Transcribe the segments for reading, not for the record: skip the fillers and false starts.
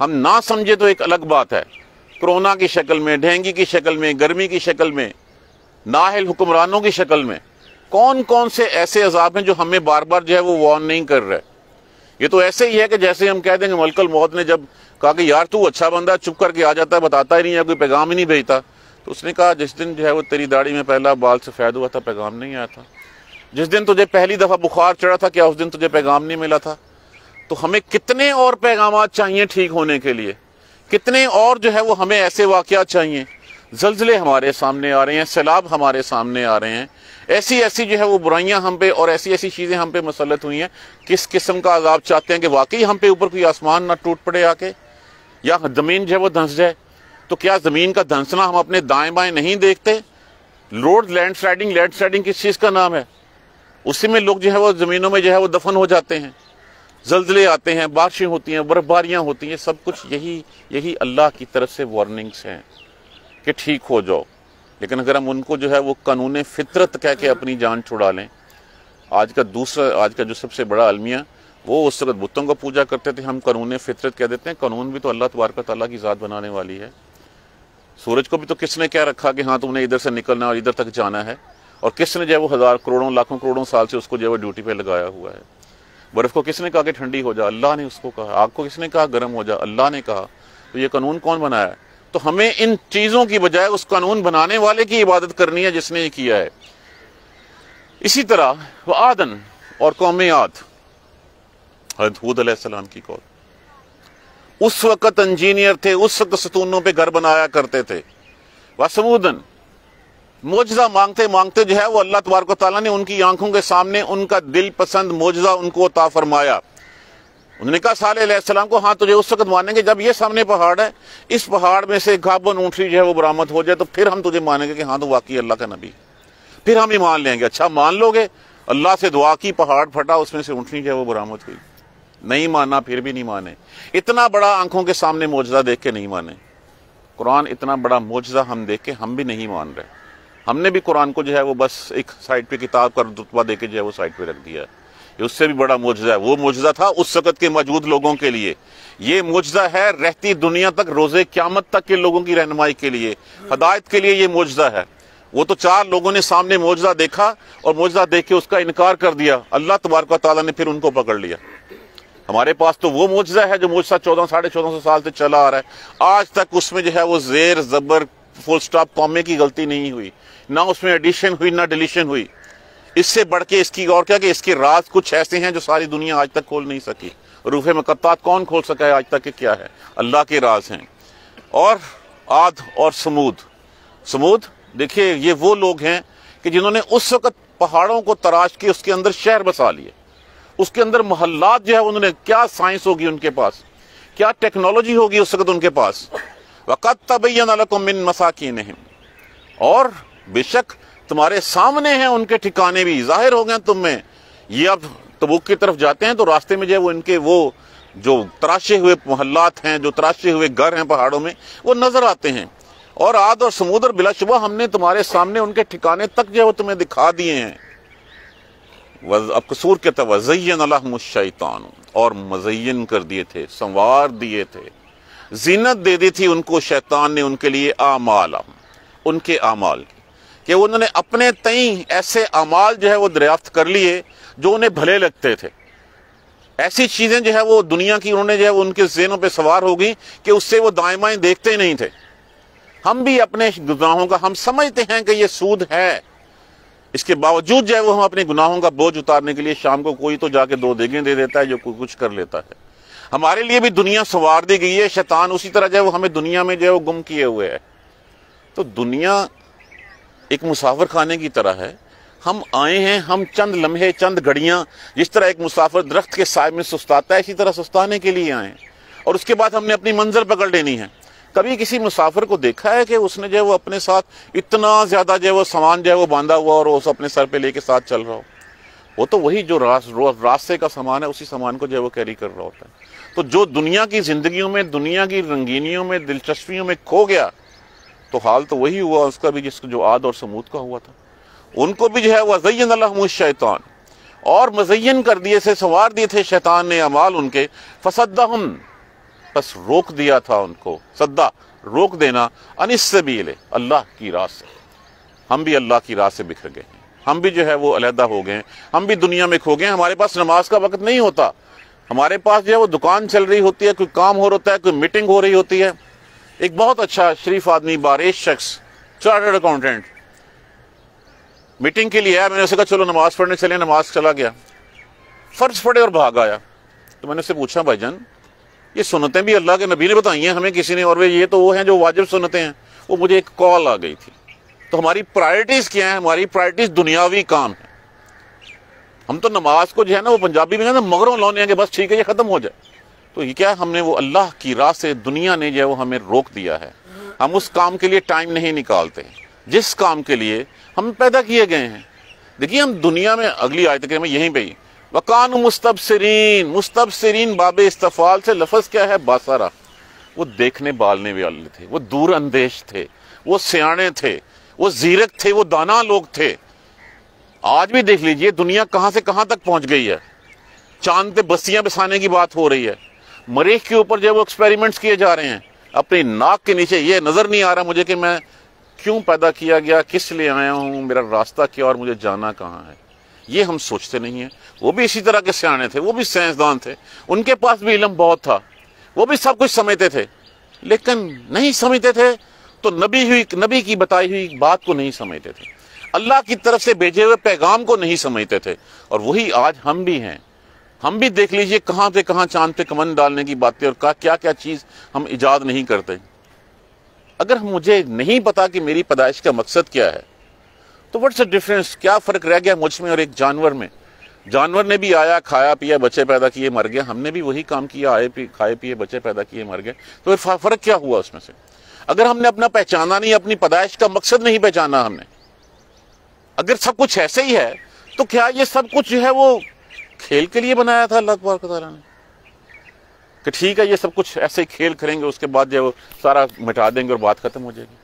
ہم نہ سمجھے تو ایک الگ بات ہے، کرونا کی شکل میں، ڈینگی کی شکل میں، گرمی کی شکل میں، نااہل حکمرانوں کی شکل میں، کون کون سے ایسے عذاب ہیں جو ہمیں بار بار جو ہے وہ وارن نہیں کر رہے۔ یہ تو ایسے ہی ہے کہ جیسے ہم کہہ دیں کہ ملک الموت نے جب کہا کہ یار تو اچھا بندہ چپ کر کے آ جاتا ہے، بتاتا ہی نہیں ہے، کوئی پیغام ہی نہیں بھیجتا، تو اس نے کہا جس دن جو ہے وہ تیری داڑھی میں پہلا بال سفید ہوا تھا پیغام نہیں آیا تھا، جس دن تجھے پہلی دفعہ بخار چڑھا تھا کیا اس دن تجھے پیغام نہیں ملا تھا؟ تو ہمیں کتنے اور پیغامات چاہیے ٹھیک ہونے کے لیے، کتنے اور جو ہے وہ ہمیں ایسے واقعات چاہیے۔ زلزلے ہمارے سامنے آ رہے ہیں، سیلاب ہمارے سامنے آ رہے ہیں، ایسی ایسی جو ہے وہ برائیاں ہم پہ اور ایسی ایسی چیزیں ہم پہ مسلط ہوئی ہیں۔ کس قسم کا عذاب چاہتے ہیں کہ واقعی ہم پہ اوپر کوئی آسمان نہ ٹوٹ پڑے آ کے، یا زمین جو ہے وہ دھنس جائے؟ تو کیا زمین کا دھنسنا ہم اپنے دائیں بائیں نہیں دیکھتے؟ لینڈ سلائڈنگ کس چیز کا نام ہے؟ اسی میں لوگ جو ہے وہ زمینوں میں جو ہے وہ دفن ہو جاتے ہیں۔ زلزلے آتے ہیں، بارشیں ہوتی ہیں، برف باریاں ہوتی ہیں، سب کچھ یہی اللہ کی طرف سے وارننگز ہیں کہ ٹھیک ہو جاؤ۔ لیکن اگر ہم ان کو جو ہے وہ قانون فطرت کہہ کے اپنی جان چھڑا لیں، آج کا جو سب سے بڑا المیہ، وہ اس وقت بتوں کو پوجا کرتے تھے، ہم قانون فطرت کہہ دیتے ہیں۔ قانون بھی تو اللہ تبارک و تعالیٰ کی ذات بنانے والی ہے۔ سورج کو بھی تو کس نے کہہ رکھا کہ ہاں تم نے ادھر سے نکلنا اور ادھر تک جانا ہے، اور کس نے جو ہے وہ ہزار کروڑوں لاکھوں کروڑوں سال سے اس کو جو ہے وہ ڈیوٹی پہ لگایا ہوا ہے۔ برف کو کس نے کہا کہ ٹھنڈی ہو جا؟ اللہ نے اس کو کہا۔ آگ کو کس نے کہا گرم ہو جا؟ اللہ نے کہا۔ تو یہ قانون کون بنایا ہے؟ تو ہمیں ان چیزوں کی بجائے اس قانون بنانے والے کی عبادت کرنی ہے جس نے یہ کیا ہے۔ اسی طرح وہ عادن اور قوم عاد، حضرت ہود علیہ السلام کی قوم، اس وقت انجینئر تھے، اس وقت ستونوں پہ گھر بنایا کرتے تھے۔ وَثَمُودًا، معجزہ مانگتے مانگتے جو ہے وہ اللہ تبارک و تعالیٰ نے ان کی آنکھوں کے سامنے ان کا دل پسند معجزہ ان کو عطا فرمایا۔ انہوں نے کہا صالح علیہ السلام کو، ہاں تجھے اس وقت مانیں گے جب یہ سامنے پہاڑ ہے، اس پہاڑ میں سے گھابن اونٹنی جو ہے وہ برآمد ہو جائے تو پھر ہم تجھے مانیں گے کہ ہاں تو واقعی اللہ کا نبی، پھر ہم ایمان لیں گے۔ اچھا مان لو گے؟ اللہ سے دعا کی، پہاڑ پھٹا، اس میں سے اونٹنی جو ہے وہ برآمد ہوئی۔ نہیں مانا، پھر بھی نہیں مانے۔ اتنا بڑا آنکھوں کے سامنے معجزہ دیکھ کے نہیں مانے۔ قرآن اتنا بڑا معجزہ ہم دیکھ کے ہم بھی نہیں مان رہے۔ ہم نے بھی قرآن کو جو ہے وہ بس ایک سائٹ پہ کتاب کا رتبہ دے کے جو ہے وہ سائٹ پہ رکھ دیا ہے۔ یہ اس سے بھی بڑا معجزہ ہے۔ وہ معجزہ تھا اس وقت کے موجود لوگوں کے لیے، یہ معجزہ ہے رہتی دنیا تک، روز قیامت تک کے لوگوں کی رہنمائی کے لیے، ہدایت کے لیے یہ معجزہ ہے۔ وہ تو 4 لوگوں نے سامنے معجزہ دیکھا اور معجزہ دیکھ کے اس کا انکار کر دیا، اللہ تبارک و تعالیٰ نے پھر ان کو پکڑ لیا۔ ہمارے پاس تو وہ معجزہ ہے جو معجزہ 1400 سال سے چلا آ رہا ہے، آج تک اس میں جو ہے وہ زیر زبر فل سٹاپ قومے کی غلطی نہیں ہوئی، نہ اس میں ایڈیشن ہوئی نہ ڈیلیشن ہوئی۔ اس سے بڑھ کے اس کی اور کیا کہ اس کے راز کچھ ایسے ہیں جو ساری دنیا آج تک کھول نہیں سکی۔ روح مقطعات کون کھول سکا ہے آج تک کہ کیا ہے؟ اللہ کے راز ہیں۔ اور عاد اور سمود دیکھیے، یہ وہ لوگ ہیں کہ جنہوں نے اس وقت پہاڑوں کو تراش کے اس کے اندر شہر بسا لیے، اس کے اندر محلات جو ہے انہوں نے، کیا سائنس ہوگی ان کے پاس، کیا ٹیکنالوجی ہوگی اس وقت ان کے پاس۔ وَقَدْ تَبَيَّنَ لَكُم مِّن مَّسَاكِنِهِمْ، اور بے شک تمہارے سامنے ہیں ان کے ٹھکانے بھی، ظاہر ہو گئے تم میں۔ یہ اب تبوک کی طرف جاتے ہیں تو راستے میں جو ہے وہ ان کے وہ جو تراشے ہوئے محلات ہیں، جو تراشے ہوئے گھر ہیں پہاڑوں میں، وہ نظر آتے ہیں۔ اور عاد اور سمود اور بلا شبہ ہم نے تمہارے سامنے ان کے ٹھکانے تک جو ہے وہ تمہیں دکھا دیے ہیں۔ اب قصور کیا تھا؟ وَزَيَّنَ لَهُمُ الشَّيْطَانُ، اور مزین کر دیے تھے، سنوار دیے تھے، زینت دے دی تھی ان کو شیطان نے ان کے لیے، اعمال، ان کے اعمال، کہ انہوں نے اپنے تئیں ایسے اعمال جو ہے وہ دریافت کر لیے جو انہیں بھلے لگتے تھے۔ ایسی چیزیں جو ہے وہ دنیا کی انہوں نے جو ہے وہ ان کے ذہنوں پہ سوار ہو گئی کہ اس سے وہ دائیں بائیں دیکھتے نہیں تھے۔ ہم بھی اپنے گناہوں کا، ہم سمجھتے ہیں کہ یہ سود ہے، اس کے باوجود جو ہے وہ ہم اپنے گناہوں کا بوجھ اتارنے کے لیے شام کو کوئی تو جا کے 2 دیگیں دے دیتا ہے، جو کچھ کر لیتا ہے۔ ہمارے لیے بھی دنیا سنوار دی گئی ہے، شیطان اسی طرح جو ہے وہ ہمیں دنیا میں جو ہے وہ گم کیے ہوئے ہے۔ تو دنیا ایک مسافر خانے کی طرح ہے، ہم آئے ہیں، ہم چند لمحے، چند گھڑیاں، جس طرح ایک مسافر درخت کے سائے میں سستاتا ہے، اسی طرح سستانے کے لیے آئے ہیں، اور اس کے بعد ہم نے اپنی منزل پکڑ لینی ہے۔ کبھی کسی مسافر کو دیکھا ہے کہ اس نے جو ہے وہ اپنے ساتھ اتنا زیادہ جو ہے وہ سامان جو ہے وہ باندھا ہوا اور اس اپنے سر پہ لے کے ساتھ چل رہا ہو؟ وہ تو وہی جو راستے کا سامان ہے، اسی سامان کو جو ہے وہ کیری کر رہا ہوتا ہے۔ تو جو دنیا کی زندگیوں میں، دنیا کی رنگینیوں میں، دلچسپیوں میں کھو گیا، تو حال تو وہی ہوا اس کا بھی جس کو جو عاد اور سمود کا ہوا تھا۔ ان کو بھی جو ہے وَزَيَّنَ لَهُمُ الشَّيْطَانُ، اور مزین کر دیے تھے، سنوار دیے تھے شیطان نے اعمال ان کے، فَصَدَّهُمْ، بس روک دیا تھا ان کو، صدا روک دینا، ان السبیل اللہ کی راہ سے۔ ہم بھی اللہ کی راہ سے بکھر گئے ہیں، ہم بھی جو ہے وہ علیحدہ ہو گئے ہیں، ہم بھی دنیا میں کھو گئے ہیں۔ ہمارے پاس نماز کا وقت نہیں ہوتا، ہمارے پاس جو ہے وہ دکان چل رہی ہوتی ہے، کوئی کام ہو رہا ہے، کوئی میٹنگ ہو رہی ہوتی ہے۔ ایک بہت اچھا شریف آدمی، باریش شخص، چارٹرڈ اکاؤنٹنٹ، میٹنگ کے لیے آیا، میں نے اسے کہا چلو نماز پڑھنے چلے، نماز چلا گیا، فرض پڑھے اور بھاگ آیا۔ تو میں نے اسے پوچھا بھائی جان یہ سنتیں بھی اللہ کے نبی نے بتائی ہیں ہمیں کسی نے، اور یہ تو وہ ہیں جو واجب سنتیں ہیں۔ وہ مجھے ایک کال آ گئی تھی۔ تو ہماری پرائرٹیز کیا ہیں؟ ہماری پرائرٹیز دنیاوی کام ہے۔ ہم تو نماز کو جو ہے نا وہ پنجابی میں کہتے ہیں مگروں لانے کہ بس ٹھیک ہے یہ ختم ہو جائے۔ تو یہ کیا ہم نے وہ اللہ کی راہ سے، دنیا نے جو ہے وہ ہمیں روک دیا ہے۔ ہم اس کام کے لیے ٹائم نہیں نکالتے جس کام کے لیے ہم پیدا کیے گئے ہیں۔ دیکھیے ہم دنیا میں، اگلی آیت کریمہ یہیں پہ ہی، وَقَانُوا مُسْتَبْصِرِينَ، مستبصرین باب استفعال سے لفظ کیا ہے؟ باصرہ۔ وہ دیکھنے بالنے والے تھے، وہ دور اندیش تھے، وہ سیانے تھے، وہ زیرک تھے، وہ دانا لوگ تھے۔ آج بھی دیکھ لیجئے دنیا کہاں سے کہاں تک پہنچ گئی ہے۔ چاند پہ بستیاں بسانے کی بات ہو رہی ہے، مریخ کے اوپر جو ہے وہ ایکسپیریمنٹس کیے جا رہے ہیں۔ اپنی ناک کے نیچے یہ نظر نہیں آ رہا مجھے کہ میں کیوں پیدا کیا گیا، کس لیے آیا ہوں، میرا راستہ کیا اور مجھے جانا کہاں ہے۔ یہ ہم سوچتے نہیں ہیں۔ وہ بھی اسی طرح کے سیانے تھے، وہ بھی سائنسدان تھے، ان کے پاس بھی علم بہت تھا، وہ بھی سب کچھ سمجھتے تھے، لیکن نہیں سمجھتے تھے تو نبی کی بتائی ہوئی بات کو نہیں سمجھتے تھے، اللہ کی طرف سے بھیجے ہوئے پیغام کو نہیں سمجھتے تھے۔ اور وہی آج ہم بھی ہیں۔ ہم بھی دیکھ لیجئے کہاں پہ کہاں چاند پہ کمند ڈالنے کی باتیں، اور کیا کیا چیز ہم ایجاد نہیں کرتے۔ اگر مجھے نہیں پتا کہ میری پیدائش کا مقصد کیا ہے تو واٹس اے ڈفرنس، کیا فرق رہ گیا مجھ میں اور ایک جانور میں؟ جانور نے بھی آیا، کھایا پیا، بچے پیدا کیے، مر گیا۔ ہم نے بھی وہی کام کیا، کھائے پیے، بچے پیدا کیے، مر گئے۔ تو پھر فرق کیا ہوا اس میں سے؟ اگر ہم نے اپنا پہچانا نہیں، اپنی پیدائش کا مقصد نہیں پہچانا ہم نے، اگر سب کچھ ایسے ہی ہے تو کیا یہ سب کچھ جو ہے وہ کھیل کے لیے بنایا تھا اللہ تبارک و تعالیٰ نے؟ کہ ٹھیک ہے یہ سب کچھ ایسے ہی کھیل کریں گے، اس کے بعد جو ہے وہ سارا مٹا دیں گے اور بات ختم ہو جائے گی۔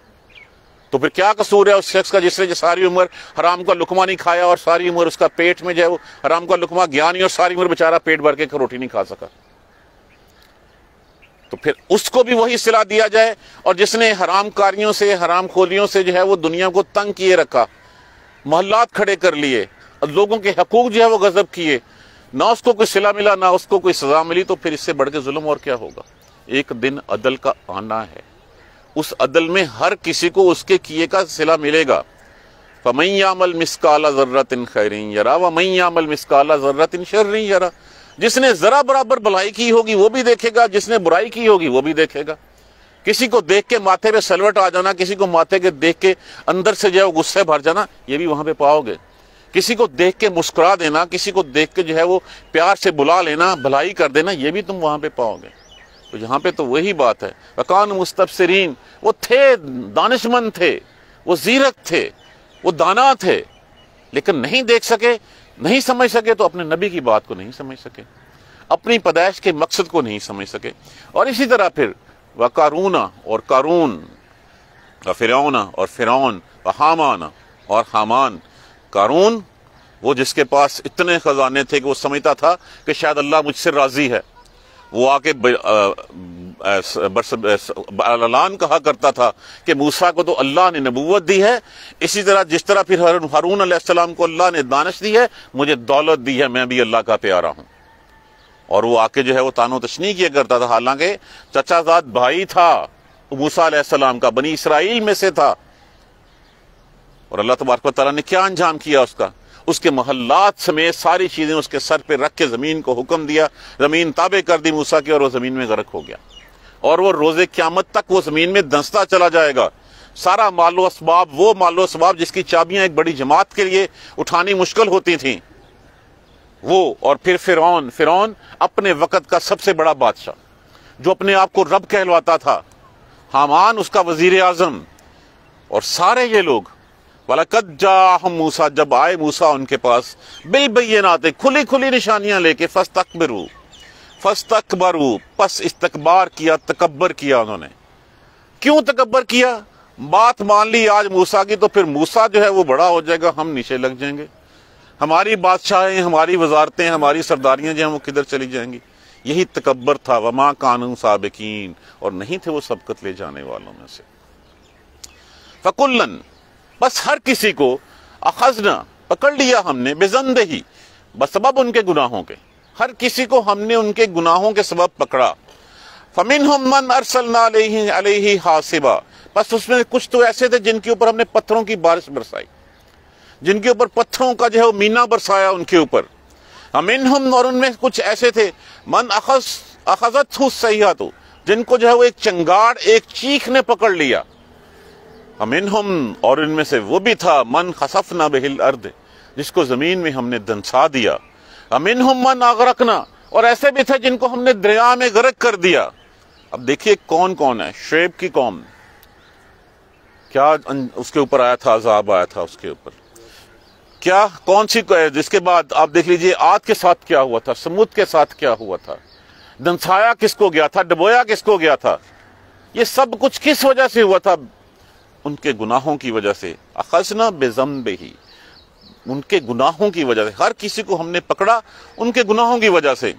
تو پھر کیا قصور ہے اس شخص کا جس نے ساری عمر حرام کا لقمہ نہیں کھایا اور ساری عمر اس کا پیٹ میں جو ہے وہ حرام کا لقمہ گیا نہیں اور ساری عمر بیچارہ پیٹ بھر کے روٹی نہیں کھا سکا؟ تو پھر اس کو بھی وہی صلاح دیا جائے، اور جس نے حرام کاریوں سے، حرام خوریوں سے جو ہے وہ دنیا کو تنگ کیے رکھا، محلات کھڑے کر لیے، لوگوں کے حقوق جو ہے وہ غصب کیے، نہ اس کو کوئی صلہ ملا نہ اس کو کوئی سزا ملی، تو پھر اس سے بڑھ کے ظلم اور کیا ہوگا؟ ایک دن عدل کا آنا ہے، اس عدل میں ہر کسی کو اس کے کیے کا صلہ ملے گا۔ فَمَن يَعْمَلْ مِثْقَالَ ذَرَّةٍ خَيْرٍ يَرَهُ وَمَن يَعْمَلْ مِثْقَالَ ذَرَّةٍ شَرٍّ يَرَهُ۔ جس نے ذرا برابر بھلائی کی ہوگی وہ بھی دیکھے گا، جس نے برائی کی ہوگی وہ بھی دیکھے گا۔ کسی کو دیکھ کے ماتھے پہ سلوٹ آ جانا، کسی کو ماتھے کے دیکھ کے اندر سے جو ہے غصے بھر جانا، یہ بھی وہاں پہ پاؤ گے۔ کسی کو دیکھ کے مسکرا دینا، کسی کو دیکھ کے جو ہے وہ پیار سے بلا لینا، بھلائی کر دینا، یہ بھی تم وہاں پہ پاؤ گے۔ تو یہاں پہ تو وہی بات ہے، وَقَانُوا مُسْتَبْصِرِينَ، وہ تھے، دانشمند تھے، وہ زیرک تھے، وہ دانا تھے، لیکن نہیں دیکھ سکے، نہیں سمجھ سکے، تو اپنے نبی کی بات کو نہیں سمجھ سکے، اپنی پیدائش کے مقصد کو نہیں سمجھ سکے۔ اور اسی طرح پھر وَقَارُونَ اور قارون، وَفِرْعَوْنَ اور فرعون، وَحَامَانَ اور حامان۔ قارون وہ جس کے پاس اتنے خزانے تھے کہ وہ سمجھتا تھا کہ شاید اللہ مجھ سے راضی ہے، وہ آ کے اعلان کہا کرتا تھا کہ موسیٰ کو تو اللہ نے نبوت دی ہے، اسی طرح جس طرح پھر ہارون علیہ السلام کو اللہ نے دانش دی ہے، مجھے دولت دی ہے، میں بھی اللہ کا پیارا ہوں۔ اور وہ آ کے جو ہے وہ تان و تشنیع کیا کرتا تھا، حالانکہ چچا زاد بھائی تھا موسیٰ علیہ السلام کا، بنی اسرائیل میں سے تھا۔ اور اللہ تبارک و تعالیٰ نے کیا انجام کیا اس کا؟ اس کے محلات سمیت ساری چیزیں اس کے سر پہ رکھ کے زمین کو حکم دیا، زمین تابع کر دی موسیٰ کی، اور وہ زمین میں غرق ہو گیا، اور وہ روز قیامت تک وہ زمین میں دھنستا چلا جائے گا۔ سارا مال و اسباب، وہ مال و اسباب جس کی چابیاں ایک بڑی جماعت کے لیے اٹھانی مشکل ہوتی تھیں، وہ، اور پھر فرعون اپنے وقت کا سب سے بڑا بادشاہ جو اپنے آپ کو رب کہلواتا تھا، حامان اس کا وزیر اعظم، اور سارے یہ لوگ۔ وَلَقَدْ جَاءَهُم مُوسَىٰ، جب آئے موسیٰ ان کے پاس، بِالْبَيِّنَاتِ، کھلی کھلی نشانیاں لے کے، فَاسْتَكْبَرُوا، پس استکبار کیا، تکبر کیا انہوں نے۔ کیوں تکبر کیا؟ بات مان لی آج موسیٰ کی، تو پھر موسیٰ جو ہے وہ بڑا ہو جائے گا، ہم نیچے لگ جائیں گے، ہماری بادشاہیں، ہماری وزارتیں، ہماری سرداریاں جو ہیں وہ کدھر چلی جائیں گی۔ یہی تکبر تھا. وما کانوا سابقین، اور نہیں تھے وہ سبقت لے جانے والوں میں سے. فکلن، بس ہر کسی کو اخذنا پکڑ لیا ہم نے، بذنبہ، بسبب ان کے گناہوں کے، ہر کسی کو ہم نے ان کے گناہوں کے سبب پکڑا. فمنہم من ارسلنا علیہ حاصبا، بس اس میں کچھ تو ایسے تھے جن کے اوپر ہم نے پتھروں کی بارش برسائی، جن کے اوپر پتھروں کا جو ہے وہ مینا برسایا ان کے اوپر. ومنہم، اور ان میں کچھ ایسے تھے، من اخذتہ الصیحۃ، جن کو جو ہے وہ ایک چنگاڑ، ایک چیخ نے پکڑ لیا. ومنہم، اور ان میں سے وہ بھی تھا، من خسفنا بہ الارض، جس کو زمین میں ہم نے دنسا دیا. ومنہم من اغرقنا، اور ایسے بھی تھے جن کو ہم نے دریا میں غرق کر دیا. اب دیکھیے کون کون ہے. شعیب کی قوم، کیا اس کے اوپر آیا تھا، عذاب آیا تھا اس کے اوپر. کیا کون سی، جس کے بعد آپ دیکھ لیجئے عاد کے ساتھ کیا ہوا تھا، سمود کے ساتھ کیا ہوا تھا، دنسایا کس کو گیا تھا، ڈبویا کس کو گیا تھا. یہ سب کچھ کس وجہ سے ہوا تھا؟ ان کے گناہوں کی وجہ سے. اخذنا بذنبہ، ان کے گناہوں کی وجہ سے. ہر کسی کو ہم نے پکڑا ان کے گناہوں کی وجہ سے.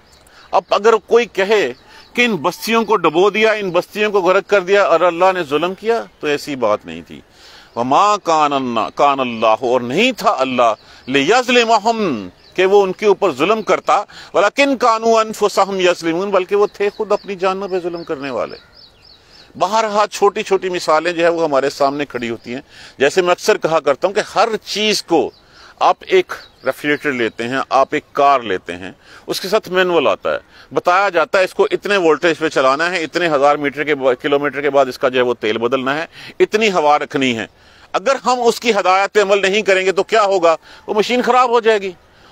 اب اگر کوئی کہے کہ ان بستیوں کو ڈبو دیا، ان بستیوں کو غرق کر دیا اور اللہ نے ظلم کیا، تو ایسی بات نہیں تھی. وما کان اللہ، اور نہیں تھا اللہ، لیظلمہم، کہ وہ ان کے اوپر ظلم کرتا، ولکن کانوا انفسہم یظلمون، بلکہ وہ تھے خود اپنی جانوں پہ ظلم کرنے والے. بہرحال چھوٹی چھوٹی مثالیں جو ہے وہ ہمارے سامنے کھڑی ہوتی ہیں. جیسے میں اکثر کہا کرتا ہوں کہ ہر چیز کو، آپ ایک ریفریجریٹر لیتے ہیں، آپ ایک کار لیتے ہیں، اس کے ساتھ مینول آتا ہے، بتایا جاتا ہے اس کو اتنے وولٹیج پہ چلانا ہے، اتنے ہزار کلومیٹر کے بعد اس کا جو ہے وہ تیل بدلنا ہے، اتنی ہوا رکھنی ہے. اگر ہم اس کی ہدایت پہ عمل نہیں کریں گے تو کیا ہوگا؟ وہ مشین خراب ہو جائے گی.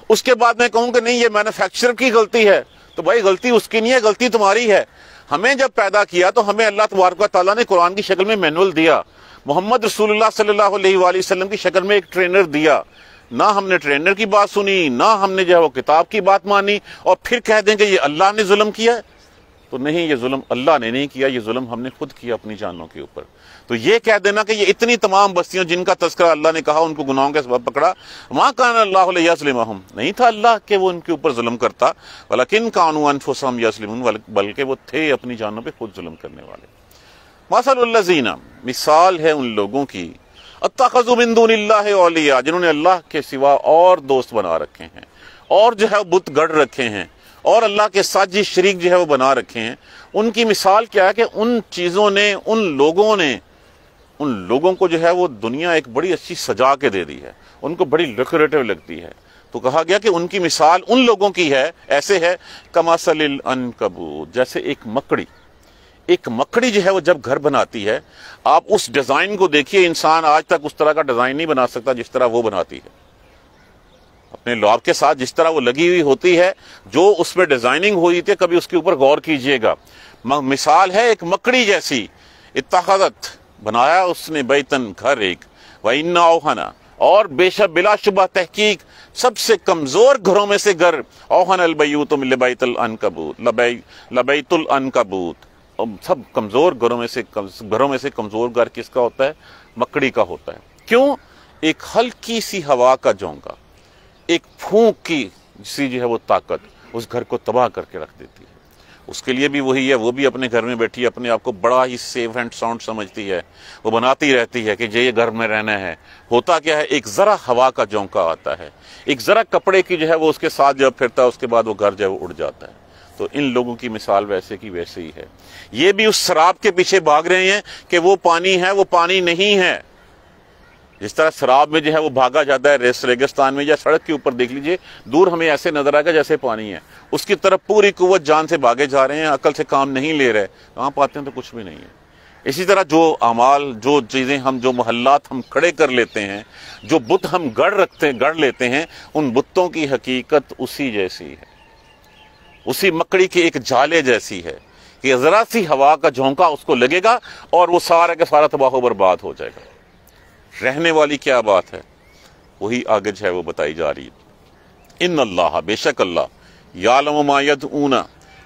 اس کے بعد میں کہوں کہ نہیں یہ مینوفیکچرر کی غلطی ہے، تو بھائی غلطی اس کی نہیں ہے، غلطی تمہاری ہے. ہمیں جب پیدا کیا تو ہمیں اللہ تبارک و تعالیٰ نے قرآن کی شکل میں مینول دیا، محمد رسول اللہ صلی اللہ علیہ وآلہ وسلم کی شکل میں ایک ٹرینر دیا. نہ ہم نے ٹرینر کی بات سنی، نہ ہم نے جو ہے وہ کتاب کی بات مانی، اور پھر کہہ دیں کہ یہ اللہ نے ظلم کیا ہے. تو نہیں، یہ ظلم اللہ نے نہیں کیا، یہ ظلم ہم نے خود کیا اپنی جانوں کے اوپر. تو یہ کہہ دینا کہ یہ اتنی تمام بستیاں جن کا تذکرہ اللہ نے کہا ان کو گناہوں کے سبب پکڑا، ما کان اللہ لیظلمہم، نہیں تھا اللہ کہ وہ ان کے اوپر ظلم کرتا، ولکن کانوا انفسہم یظلمون، بلکہ وہ تھے اپنی جانوں پہ خود ظلم کرنے والے. مثل الذین، مثال ہے ان لوگوں کی، اتخذوا من دون اللہ اولیاء، جنہوں نے اللہ کے سوا اور دوست بنا رکھے ہیں، اور جو ہے بت گڑ رکھے ہیں، اور اللہ کے ساتھ شریک جو ہے وہ بنا رکھے ہیں. ان کی مثال کیا ہے کہ ان چیزوں نے، ان لوگوں کو جو ہے وہ دنیا ایک بڑی اچھی سجا کے دے دی ہے، ان کو بڑی ڈیکوریٹو لگتی ہے. تو کہا گیا کہ ان کی مثال ان لوگوں کی ہے، ایسے ہے کمثل العنکبوت، جیسے ایک مکڑی جو ہے وہ جب گھر بناتی ہے، آپ اس ڈیزائن کو دیکھیے، انسان آج تک اس طرح کا ڈیزائن نہیں بنا سکتا جس طرح وہ بناتی ہے. اپنے لعاب کے ساتھ جس طرح وہ لگی ہوئی ہوتی ہے، جو اس میں ڈیزائننگ ہوئی تھی، کبھی اس کے اوپر غور کیجئے گا. مثال ہے ایک مکڑی جیسی، اتخذت، بنایا اس نے، بیتن، گھر ایک، وَإِنَّ أَوْهَنَ، اور بے شک بلا شبہ تحقیق سب سے کمزور گھروں میں سے گھر، اوہن البیوت من لبیت العنکبوت، لبیت العنکبوت، سب کمزور گھروں میں سے کمزور گھر کس کا ہوتا ہے؟ مکڑی کا ہوتا ہے. کیوں؟ ایک ہلکی سی ہوا کا جھونکا، ایک پھونک کی سی جو ہے وہ طاقت اس گھر کو تباہ کر کے رکھ دیتی ہے. اس کے لیے بھی وہی ہے، وہ بھی اپنے گھر میں بیٹھی اپنے آپ کو بڑا ہی سیف اینڈ ساؤنڈ سمجھتی ہے، وہ بناتی رہتی ہے کہ یہ گھر میں رہنا ہے. ہوتا کیا ہے؟ ایک ذرا ہوا کا جھونکا آتا ہے، ایک ذرا کپڑے کی جو ہے وہ اس کے ساتھ جب پھرتا ہے، اس کے بعد وہ گھر جو ہے وہ اڑ جاتا ہے. تو ان لوگوں کی مثال ویسے کی ویسے ہی ہے. یہ بھی اس سراب کے پیچھے بھاگ رہے ہیں کہ وہ پانی ہے، وہ پانی نہیں ہے. جس طرح سراب میں جو ہے وہ بھاگا جاتا ہے ریگستان میں یا سڑک کے اوپر، دیکھ لیجئے دور ہمیں ایسے نظر آئے گا جیسے پانی ہے، اس کی طرف پوری قوت جان سے بھاگے جا رہے ہیں، عقل سے کام نہیں لے رہے، کہاں پاتے ہیں تو کچھ بھی نہیں ہے. اسی طرح جو اعمال، جو چیزیں ہم، جو محلات ہم کھڑے کر لیتے ہیں، جو بت ہم گڑھ لیتے ہیں، ان بتوں کی حقیقت اسی جیسی ہے، اسی مکڑی کی ایک جالے جیسی ہے کہ ذرا سی ہوا کا جھونکا اس کو لگے گا اور وہ سارا کا سارا تباہ و برباد ہو جائے گا. رہنے والی کیا بات ہے وہی آگے جو ہے وہ بتائی جا رہی ہے. ان اللہ، بے شک اللہ، یعلم ما یدعون،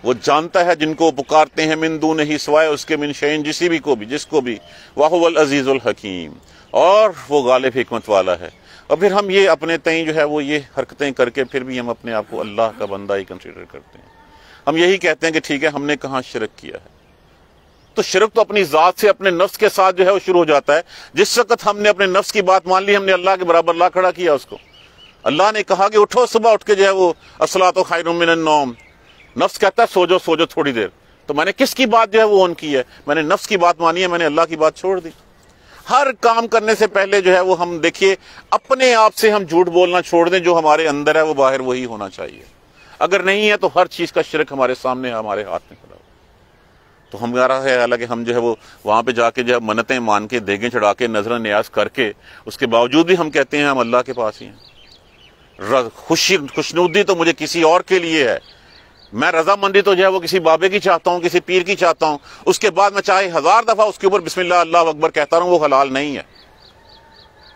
وہ جانتا ہے جن کو پکارتے ہیں، من دونہ، سوائے اس کے، من شیء، جس کو بھی، وہو العزیز الحکیم، اور وہ غالب حکمت والا ہے. اور پھر ہم یہ اپنے تئیں جو ہے وہ یہ حرکتیں کر کے پھر بھی ہم اپنے آپ کو اللہ کا بندہ ہی کنسیڈر کرتے ہیں. ہم یہی کہتے ہیں کہ ٹھیک ہے ہم نے کہاں شرک کیا ہے. تو شرک تو اپنی ذات سے اپنے نفس کے ساتھ جو ہے وہ شروع ہو جاتا ہے. جس وقت ہم نے اپنے نفس کی بات مان لی, ہم نے اللہ کے برابر لا کھڑا کیا اس کو. اللہ نے کہا کہ اٹھو صبح اٹھ کے جو ہے وہ الصلاۃ خیر من النوم, نفس کہتا ہے سو جاؤ تھوڑی دیر. تو میں نے کس کی بات جو ہے وہ آن کی ہے؟ میں نے نفس کی بات مانی ہے, میں نے اللہ کی بات چھوڑ دی. ہر کام کرنے سے پہلے جو ہے وہ ہم دیکھیے اپنے آپ سے ہم جھوٹ بولنا چھوڑ دیں. جو ہمارے اندر ہے وہ باہر وہی ہونا چاہیے. اگر نہیں ہے تو ہر چیز کا شرک ہمارے سامنے ہمارے ہاتھ میں کھڑا ہو. تو ہمارا ہے حالانکہ ہم جو ہے وہ وہاں پہ جا کے جو ہے منتیں مان کے دیگیں چڑھا کے نظر نیاز کر کے اس کے باوجود بھی ہم کہتے ہیں ہم اللہ کے پاس ہی ہیں. خوشنودی تو مجھے کسی اور کے لیے ہے. میں رضامندی تو جو ہے وہ کسی بابے کی چاہتا ہوں, کسی پیر کی چاہتا ہوں. اس کے بعد میں چاہے 1000 دفعہ اس کے اوپر بسم اللہ اللہ اکبر کہتا رہوں, وہ حلال نہیں ہے.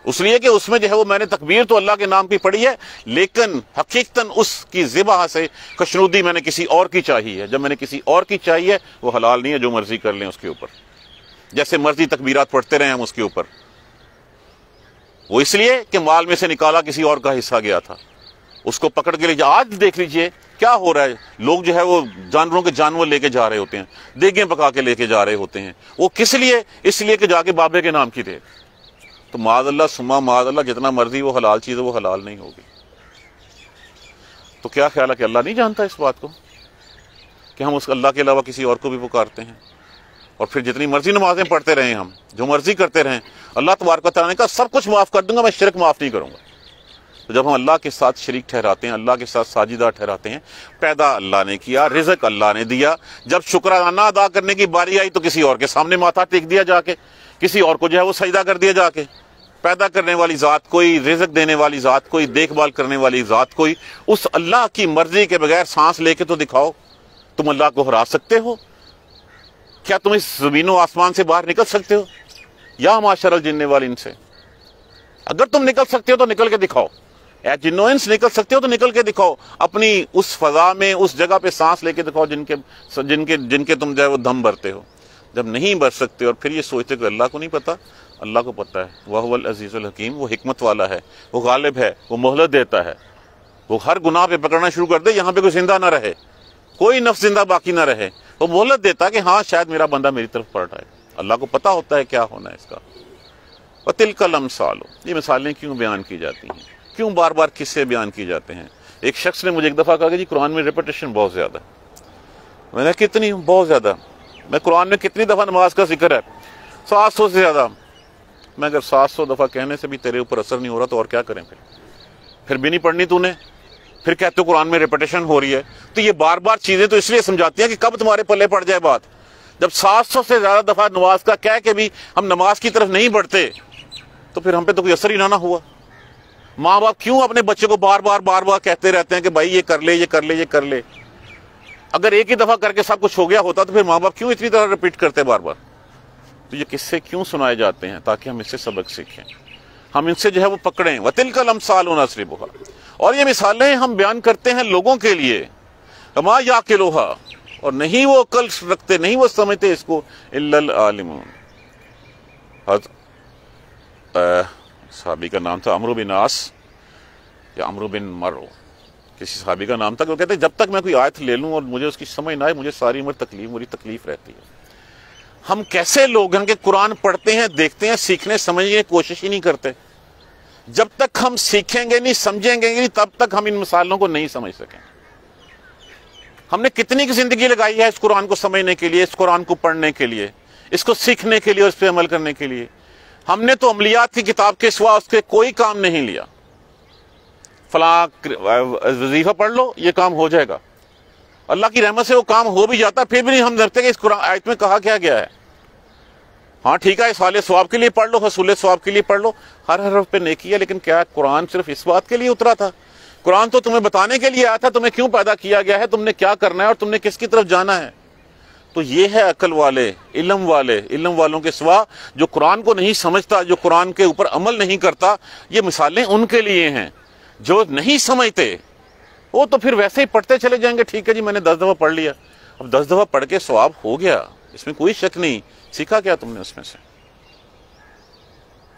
اس لیے کہ اس میں جو ہے وہ میں نے تکبیر تو اللہ کے نام کی پڑھی ہے, لیکن حقیقتاً اس کی ذبح سے خوشنودی میں نے کسی اور کی چاہی ہے. جب میں نے کسی اور کی چاہی ہے وہ حلال نہیں ہے. جو مرضی کر لیں اس کے اوپر, جیسے مرضی تکبیرات پڑھتے رہے ہم اس کے اوپر. وہ اس لیے کہ مال میں سے نکالا کسی اور کا حصہ گیا تھا, اس کو پکڑ کے لے جا. آج دیکھ لیجئے کیا ہو رہا ہے. لوگ جو ہے وہ جانوروں کے جانور لے کے جا رہے ہوتے ہیں, دیگیں پکا کے لے کے جا رہے ہوتے ہیں. وہ کس لیے؟ اس لیے کہ جا کے بابے کے نام کی دے. تو معاذ اللہ سما معاذ اللہ, جتنا مرضی وہ حلال چیز ہے وہ حلال نہیں ہوگی. تو کیا خیال ہے کہ اللہ نہیں جانتا اس بات کو کہ ہم اس اللہ کے علاوہ کسی اور کو بھی پکارتے ہیں؟ اور پھر جتنی مرضی نمازیں پڑھتے رہیں, ہم جو مرضی کرتے رہیں, اللہ تبارک و تعالیٰ نے کہا سب کچھ معاف کر دوں گا, میں شرک معاف نہیں کروں گا. تو جب ہم اللہ کے ساتھ شریک ٹھہراتے ہیں, اللہ کے ساتھ ساجدہ ٹھہراتے ہیں, پیدا اللہ نے کیا, رزق اللہ نے دیا, جب شکرانہ ادا کرنے کی باری آئی تو کسی اور کے سامنے ماتھا ٹیک دیا جا کے, کسی اور کو جو ہے وہ سجدہ کر دیا جا کے. پیدا کرنے والی ذات کوئی, رزق دینے والی ذات کوئی, دیکھ بھال کرنے والی ذات کوئی, اس اللہ کی مرضی کے بغیر سانس لے کے تو دکھاؤ. تم اللہ کو ہرا سکتے ہو کیا؟ تم اس زمین و آسمان سے باہر نکل سکتے ہو؟ یا معاشر الجن والانس سے اگر تم نکل سکتے ہو تو نکل کے دکھاؤ. اے جن و انس نکل سکتے ہو تو نکل کے دکھاؤ. اپنی اس فضا میں اس جگہ پہ سانس لے کے دکھاؤ جن کے تم جو ہے وہ دم بھرتے ہو. جب نہیں بھر سکتے اور پھر یہ سوچتے کہ اللہ کو نہیں پتا, اللہ کو پتا ہے. وَهُوَ الْعَزِيزُ الْحَكِيمُ, وہ حکمت والا ہے, وہ غالب ہے, وہ مہلت دیتا ہے. وہ ہر گناہ پہ پکڑنا شروع کر دے, یہاں پہ کوئی زندہ نہ رہے, کوئی نفس زندہ باقی نہ رہے. وہ مہلت دیتا ہے کہ ہاں شاید میرا بندہ میری طرف پڑ رہا ہے. اللہ کو پتا ہوتا ہے کیا ہونا ہے اس کا. وَتِلْكَ الْأَمْثَالُ, یہ مثالیں کیوں بیان کی جاتی ہیں, کیوں بار بار قصے بیان کی جاتے ہیں؟ ایک شخص نے مجھے ایک دفعہ کہا کہ جی قرآن میں ریپیٹیشن بہت زیادہ ہے. میں نے کتنی؟ بہت زیادہ. میں قرآن میں کتنی دفعہ نماز کا ذکر ہے؟ 700 سے زیادہ. میں اگر 700 دفعہ کہنے سے بھی تیرے اوپر اثر نہیں ہو رہا تو اور کیا کریں؟ پھر بھی نہیں پڑھنی تو نے, پھر کہتے ہو قرآن میں ریپیٹیشن ہو رہی ہے. تو یہ بار بار چیزیں تو اس لیے سمجھاتی ہیں کہ کب تمہارے پلے پڑ جائے بات. جب 700 سے زیادہ دفعہ نماز کا کہہ کے بھی ہم نماز کی طرف نہیں بڑھتے تو پھر ہم پہ تو کوئی اثر ہی نہ ہوا. ماں باپ کیوں اپنے بچے کو بار بار کہتے رہتے ہیں کہ بھائی یہ کر لے, یہ کر لے, یہ کر لے. اگر ایک ہی دفعہ کر کے سب کچھ ہو گیا ہوتا تو پھر ماں باپ کیوں اتنی طرح ریپیٹ کرتے بار بار؟ تو یہ قصے کیوں سنائے جاتے ہیں؟ تاکہ ہم اس سے سبق سیکھیں, ہم ان سے جو ہے وہ پکڑیں. وَتِلْكَ الْأَمْثَالُ نَضْرِبُهَا, اور یہ مثالیں ہم بیان کرتے ہیں لوگوں کے لیے. وَمَا يَعْقِلُهَا, اور نہیں وہ عقل رکھتے, نہیں وہ سمجھتے اس کو, إِلَّا الْعَالِمُونَ. صحابی کا نام تھا عمرو بن عاص یا عمرو بن مرو, کسی صحابی کا نام تھا, کہ وہ کہتے ہیں جب تک میں کوئی آیت لے لوں اور مجھے اس کی سمجھ نہ آئے مجھے ساری عمر تکلیف رہتی ہے. ہم کیسے لوگ ہیں کہ قرآن پڑھتے ہیں, دیکھتے ہیں, سیکھنے سمجھنے کی کوشش ہی نہیں کرتے. جب تک ہم سیکھیں گے نہیں, سمجھیں گے نہیں, تب تک ہم ان مثالوں کو نہیں سمجھ سکیں. ہم نے کتنی کی زندگی لگائی ہے اس قرآن کو سمجھنے کے لیے, اس قرآن کو پڑھنے کے لیے, اس کو سیکھنے کے لیے اور اس پہ عمل کرنے کے لیے. ہم نے تو عملیات کی کتاب کے سوا اس کے کوئی کام نہیں لیا. فلاں وظیفہ پڑھ لو یہ کام ہو جائے گا, اللہ کی رحمت سے وہ کام ہو بھی جاتا, پھر بھی نہیں ہم دیکھتے کہ اس قرآن آیت میں کہا کیا گیا ہے. ہاں ٹھیک ہے, اصال ثواب کے لیے پڑھ لو, حصول ثواب کے لیے پڑھ لو, ہر حرف پہ نیکی ہے, لیکن کیا قرآن صرف اس بات کے لیے اترا تھا؟ قرآن تو تمہیں بتانے کے لیے آیا تھا تمہیں کیوں پیدا کیا گیا ہے, تم نے کیا کرنا ہے اور تم نے کس کی طرف جانا ہے. تو یہ ہے عقل والے, علم والے. علم والوں کے سوا جو قرآن کو نہیں سمجھتا, جو قرآن کے اوپر عمل نہیں کرتا, یہ مثالیں ان کے لیے ہیں. جو نہیں سمجھتے وہ تو پھر ویسے ہی پڑھتے چلے جائیں گے. ٹھیک ہے جی میں نے 10 دفعہ پڑھ لیا, اب 10 دفعہ پڑھ کے ثواب ہو گیا, اس میں کوئی شک نہیں. سیکھا کیا تم نے اس میں سے؟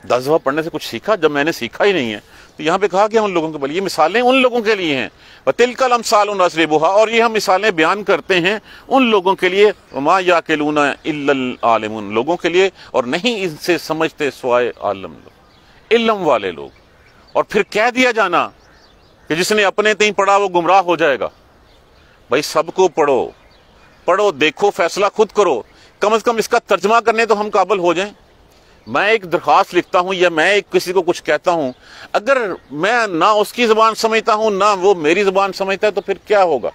10 دفعہ پڑھنے سے کچھ سیکھا؟ جب میں نے سیکھا ہی نہیں ہے تو یہاں پہ کہا کہ ان لوگوں کے لیے، یہ مثالیں ان لوگوں کے لیے ہیں، وَتِلْكَ الْأَمْثَالُ نَضْرِبُهَا، اور یہ ہم مثالیں بیان کرتے ہیں ان لوگوں کے لیے، وَمَا يَعْقِلُونَ إِلَّا الْعَالِمُونَ، لوگوں کے لیے، اور نہیں ان سے سمجھتے سوائے عالم لوگ، علم والے لوگ۔ اور پھر کہہ دیا جانا کہ جس نے اپنے تئیں پڑھا وہ گمراہ ہو جائے گا۔ بھائی سب کو پڑھو دیکھو، فیصلہ خود کرو، کم از کم اس کا ترجمہ کرنے تو ہم قابل ہو جائیں۔ میں ایک درخواست لکھتا ہوں یا میں کسی کو کچھ کہتا ہوں، اگر میں نہ اس کی زبان سمجھتا ہوں نہ وہ میری زبان سمجھتا ہے تو پھر کیا ہوگا؟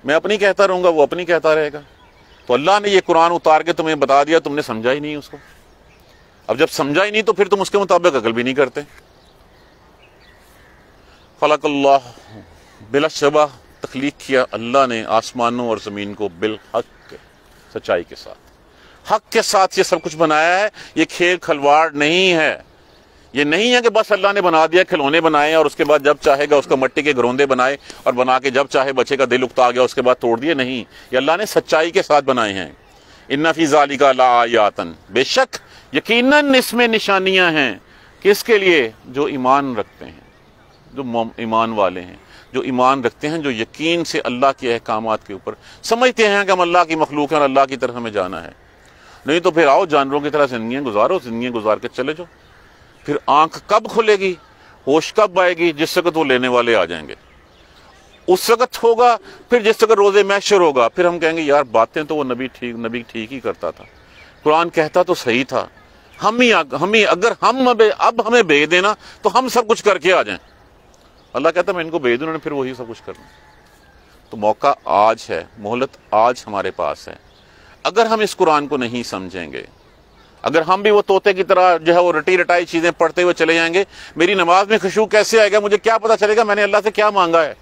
میں اپنی کہتا رہوں گا، وہ اپنی کہتا رہے گا۔ تو اللہ نے یہ قرآن اتار کے تمہیں بتا دیا، تم نے سمجھا ہی نہیں اس کو۔ اب جب سمجھا ہی نہیں تو پھر تم اس کے مطابق عمل بھی نہیں کرتے۔ خلق اللہ بلا شبہ، تخلیق کیا اللہ نے آسمانوں اور زمین کو بالحق، سچائی کے ساتھ، حق کے ساتھ یہ سب کچھ بنایا ہے۔ یہ کھیل کھلواڑ نہیں ہے، یہ نہیں ہے کہ بس اللہ نے بنا دیا، کھلونے بنائے اور اس کے بعد جب چاہے گا اس کا مٹی کے گروندے بنائے اور بنا کے جب چاہے بچے کا دل اکتا گیا اس کے بعد توڑ دیے۔ نہیں، یہ اللہ نے سچائی کے ساتھ بنائے ہیں۔ ان فی ذالک لآیات، بے شک یقیناً اس میں نشانیاں ہیں، کس کے لیے؟ جو ایمان رکھتے ہیں، جو ایمان والے ہیں، جو ایمان رکھتے ہیں، جو یقین سے اللہ کے احکامات کے اوپر سمجھتے ہیں کہ ہم اللہ کی مخلوق ہیں اور اللہ کی طرف ہمیں جانا ہے۔ نہیں تو پھر آؤ جانوروں کی طرح زندگیاں گزارو، زندگیاں گزار کے چلے جاؤ۔ پھر آنکھ کب کھلے گی، ہوش کب آئے گی؟ جس وقت وہ لینے والے آ جائیں گے، اس وقت ہوگا۔ پھر جس وقت روزے محشر ہوگا، پھر ہم کہیں گے یار باتیں تو وہ نبی ٹھیک ہی کرتا تھا، قرآن کہتا تو صحیح تھا، اگر اب ہمیں بھیج دینا تو ہم سب کچھ کر کے آ جائیں۔ اللہ کہتا میں ان کو بھیج دوں، انہوں نے پھر وہی سب کچھ کرنا۔ تو موقع آج ہے، مہلت آج ہمارے پاس ہے۔ اگر ہم اس قرآن کو نہیں سمجھیں گے، اگر ہم بھی وہ طوطے کی طرح جو ہے وہ رٹی رٹائی چیزیں پڑھتے ہوئے چلے جائیں گے، میری نماز میں خشوع کیسے آئے گا؟ مجھے کیا پتا چلے گا میں نے اللہ سے کیا مانگا ہے؟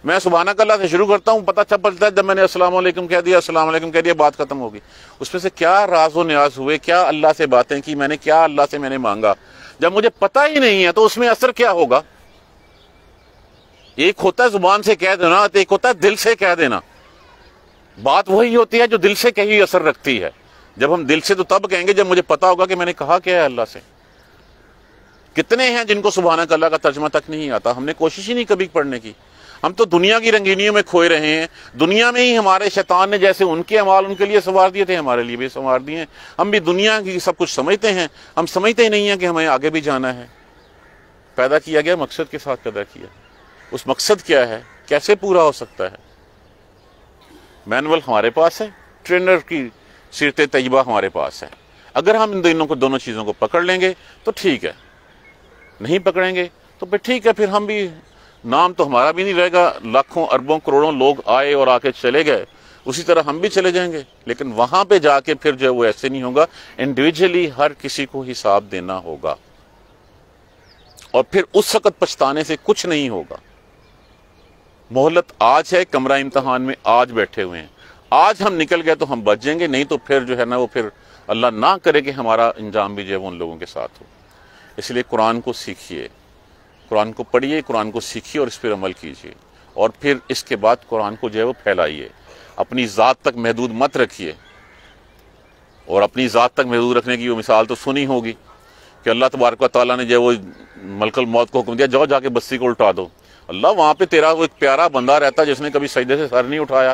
میں سبحانک اللہ سے شروع کرتا ہوں، پتہ چلتا ہے جب میں نے السلام علیکم کہہ دیا، السلام علیکم کہہ دیا، بات ختم ہوگی۔ اس میں سے کیا راز و نیاز ہوئے، کیا اللہ سے باتیں کی میں نے، کیا اللہ سے میں نے مانگا؟ جب مجھے پتہ ہی نہیں ہے تو اس میں اثر کیا ہوگا؟ ایک ہوتا ہے زبان سے کہہ دینا، ایک ہوتا ہے دل سے کہہ دینا۔ بات وہی ہوتی ہے جو دل سے کہی اثر رکھتی ہے۔ جب ہم دل سے تو تب کہیں گے جب مجھے پتا ہوگا کہ میں نے کہا کیا ہے اللہ سے۔ کتنے ہیں جن کو سبحانک اللہ کا ترجمہ تک نہیں آتا؟ ہم نے کوشش ہی نہیں کبھی پڑھنے کی۔ ہم تو دنیا کی رنگینیوں میں کھوئے رہے ہیں، دنیا میں ہی ہمارے شیطان نے جیسے ان کے اعمال ان کے لیے سنوار دیے تھے، ہمارے لیے بھی سنوار دیے ہیں۔ ہم بھی دنیا کی سب کچھ سمجھتے ہیں، ہم سمجھتے ہی نہیں ہیں کہ ہمیں آگے بھی جانا ہے۔ پیدا کیا گیا مقصد کے ساتھ پیدا کیا، اس مقصد کیا ہے، کیسے پورا ہو سکتا ہے؟ مینول ہمارے پاس ہے، ٹرینر کی سیرت طیبہ ہمارے پاس ہے۔ اگر ہم ان دونوں چیزوں کو پکڑ لیں گے تو ٹھیک ہے، نہیں پکڑیں گے تو پھر ٹھیک ہے، پھر ہم بھی، نام تو ہمارا بھی نہیں رہے گا، لاکھوں اربوں کروڑوں لوگ آئے اور آ کے چلے گئے، اسی طرح ہم بھی چلے جائیں گے۔ لیکن وہاں پہ جا کے پھر جو ہے وہ ایسے نہیں ہوگا، انڈیویجولی ہر کسی کو حساب دینا ہوگا، اور پھر اس وقت پچھتانے سے کچھ نہیں ہوگا۔ مہلت آج ہے، کمرہ امتحان میں آج بیٹھے ہوئے ہیں، آج ہم نکل گئے تو ہم بچ جائیں گے، نہیں تو پھر جو ہے نا وہ پھر اللہ نہ کرے کہ ہمارا انجام بھی جو ہے وہ ان لوگوں کے ساتھ ہو۔ اس لیے قرآن کو سیکھیے، قرآن کو پڑھیے، قرآن کو سیکھیے اور اس پر عمل کیجیے، اور پھر اس کے بعد قرآن کو جو ہے وہ پھیلائیے۔ اپنی ذات تک محدود مت رکھیے، اور اپنی ذات تک محدود رکھنے کی وہ مثال تو سنی ہوگی کہ اللہ تبارک و تعالیٰ نے جو ہے وہ ملک الموت کو حکم دیا، جاؤ جا کے بستی کو الٹا دو۔ اللہ وہاں پہ تیرا وہ ایک پیارا بندہ رہتا جس نے کبھی سجدے سے سر نہیں اٹھایا،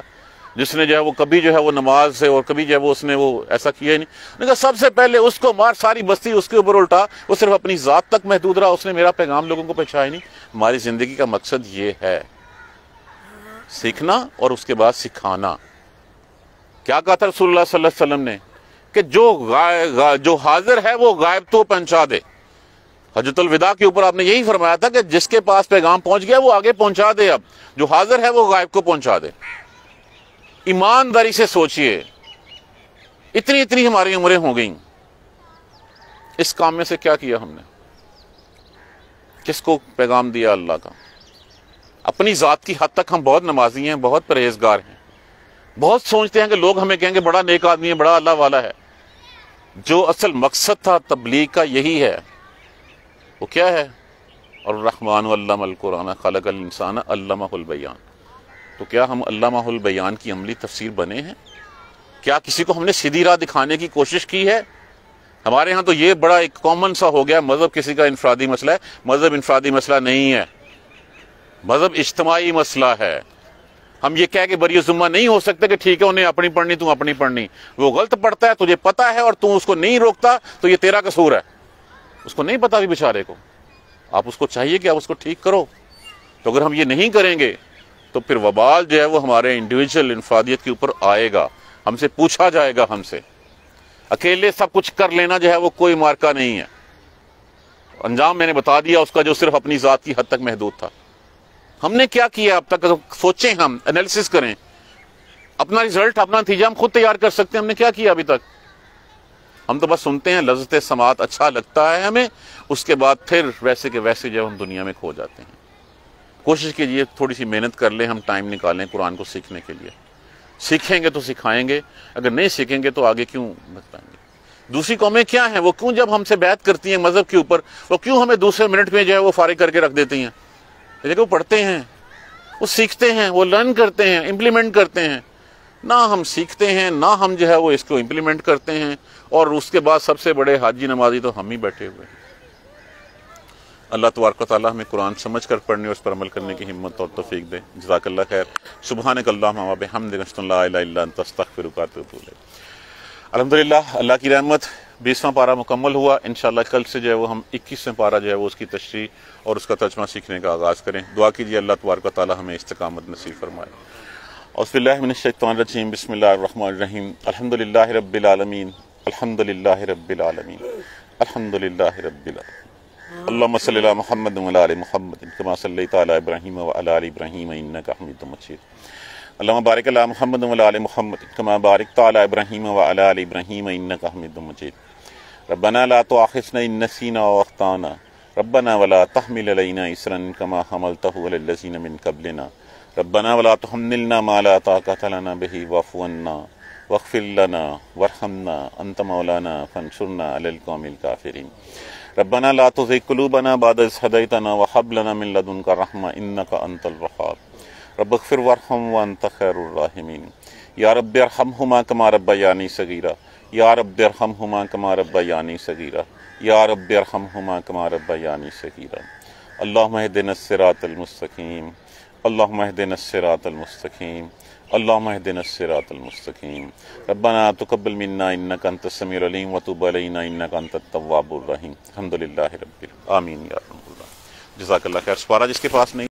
جس نے جو ہے وہ کبھی جو ہے وہ نماز سے اور کبھی جو ہے وہ اس نے وہ ایسا کیا ہی نہیں۔ نے کہا سب سے پہلے اس کو مار، ساری بستی اس کے اوپر الٹا۔ وہ صرف اپنی ذات تک محدود رہا، اس نے میرا پیغام لوگوں کو پہنچایا نہیں۔ ہماری زندگی کا مقصد یہ ہے، سیکھنا اور اس کے بعد سکھانا۔ کیا کہا تھا رسول اللہ صلی اللہ علیہ وسلم نے کہ جو حاضر ہے وہ غائب تو پہنچا دے۔ حجۃ الوداع کے اوپر آپ نے یہی فرمایا تھا کہ جس کے پاس پیغام پہنچ گیا وہ آگے پہنچا دے، اب جو حاضر ہے وہ غائب کو پہنچا دے۔ ایمانداری سے سوچئے، اتنی ہماری عمریں ہو گئیں، اس کام میں سے کیا کیا ہم نے؟ کس کو پیغام دیا اللہ کا؟ اپنی ذات کی حد تک ہم بہت نمازی ہیں، بہت پرہیزگار ہیں، بہت سوچتے ہیں کہ لوگ ہمیں کہیں گے بڑا نیک آدمی ہے، بڑا اللہ والا ہے۔ جو اصل مقصد تھا تبلیغ کا یہی ہے، وہ کیا ہے؟ الرحمن علم القرآن خلق الانسان علمہ البیان۔ تو کیا ہم علامہ البیان کی عملی تفسیر بنے ہیں؟ کیا کسی کو ہم نے سیدھی راہ دکھانے کی کوشش کی ہے؟ ہمارے ہاں تو یہ بڑا ایک کامن سا ہو گیا، مذہب کسی کا انفرادی مسئلہ ہے. مذہب انفرادی مسئلہ نہیں ہے، مذہب اجتماعی مسئلہ ہے. ہم یہ کہہ کے بری ذمہ نہیں ہو سکتے کہ ٹھیک ہے انہیں اپنی پڑھنی تو اپنی پڑھنی. وہ غلط پڑھتا ہے، تجھے پتا ہے اور تو اس کو نہیں روکتا تو یہ تیرا قصور ہے. اس کو نہیں پتا بھی بیچارے کو، آپ اس کو چاہیے کہ آپ اس کو ٹھیک کرو. تو اگر ہم یہ نہیں کریں گے تو پھر وبال جو ہے وہ ہمارے انڈیویجول انفرادیت کے اوپر آئے گا. ہم سے پوچھا جائے گا. ہم سے اکیلے سب کچھ کر لینا جو ہے وہ کوئی مارکہ نہیں ہے. انجام میں نے بتا دیا اس کا، جو صرف اپنی ذات کی حد تک محدود تھا. ہم نے کیا کیا اب تک؟ سوچیں، ہم انالیسس کریں. اپنا رزلٹ، اپنا نتیجہ ہم خود تیار کر سکتے ہیں. ہم نے کیا کیا ابھی تک؟ ہم تو بس سنتے ہیں، لذت سماعت اچھا لگتا ہے ہمیں، اس کے بعد پھر ویسے کے ویسے جو ہم دنیا میں کھو جاتے ہیں. کوشش کیجیے تھوڑی سی محنت کر لیں، ہم ٹائم نکالیں قرآن کو سیکھنے کے لیے. سیکھیں گے تو سکھائیں گے، اگر نہیں سیکھیں گے تو آگے کیوں بتائیں گے. دوسری قومیں کیا ہیں، وہ کیوں جب ہم سے بیعت کرتی ہیں مذہب کے اوپر، وہ کیوں ہمیں دوسرے منٹ میں جو ہے وہ فارغ کر کے رکھ دیتی ہیں؟ لیکن وہ پڑھتے ہیں، وہ سیکھتے ہیں، وہ لرن کرتے ہیں، امپلیمنٹ کرتے ہیں. نہ ہم سیکھتے ہیں، نہ ہم جو ہے وہ اس کو امپلیمنٹ کرتے ہیں، اور اس کے بعد سب سے بڑے حاجی نمازی تو ہم ہی بیٹھے ہوئے ہیں. اللہ تبارک و تعالیٰ ہمیں قرآن سمجھ کر پڑھنے اور اس پر عمل کرنے کی ہمت اور توفیق دے. جزاک اللہ خیر. سبحانک اللہم و بحمدک اشہد ان لا الہ الا انت استغفرک و اتوب الیک. الحمدللہ اللہ کی رحمت 20واں پارہ مکمل ہوا. انشاءاللہ کل سے جو ہے وہ ہم 21واں پارہ جو ہے وہ اس کی تشریح اور اس کا ترجمہ سیکھنے کا آغاز کریں. دعا کیجیے اللہ تبارک و تعالیٰ ہمیں استقامت نصیب فرمائے. اعوذ باللہ من الشیطان الرجیم. بسم اللہ الرحمن الرحیم. الحمدللہ رب العالمین. الحمدللہ رب العالمین. الحمدللہ رب العالمین. اللهم صل على محمد وعلى ال محمد كما صليت على ابراهيم وعلى ال ابراهيم انك حميد مجيد. اللهم بارك على محمد وعلى ال محمد كما باركت على ابراهيم وعلى ال ابراهيم انك حميد مجيد. ربنا لا تؤاخذنا ان نسينا واخطانا ربنا ولا تحمل علينا إصرا كما حملته على الذين من قبلنا ربنا ولا تحملنا ما لا طاقة لنا به واعف عنا واغفر لنا وارحمنا انت مولانا فانصرنا على القوم الكافرين. ربنا لا تزغ قلوبنا بعد إذ هديتنا وهب لنا من لدنك رحمة إنك أنت الوهاب. رب اغفر وارحم وأنت خير الراحمين. يا رب ارحمهما كما ربياني صغيرا. يا رب ارحمهما كما ربياني صغيرا. يا رب ارحمهما كما ربياني صغيرا. اللهم اهدنا الصراط المستقيم. اللهم اهدنا الصراط المستقيم. اللهم اهدنا الصراط المستقيم. ربنا تقبل منا انك انت السميع العليم وتب علينا انك انت التواب الرحيم. الحمد لله رب العالمين. آمین یا رب اللہ. جزاک اللہ خیر. سپارہ جس کے پاس نہیں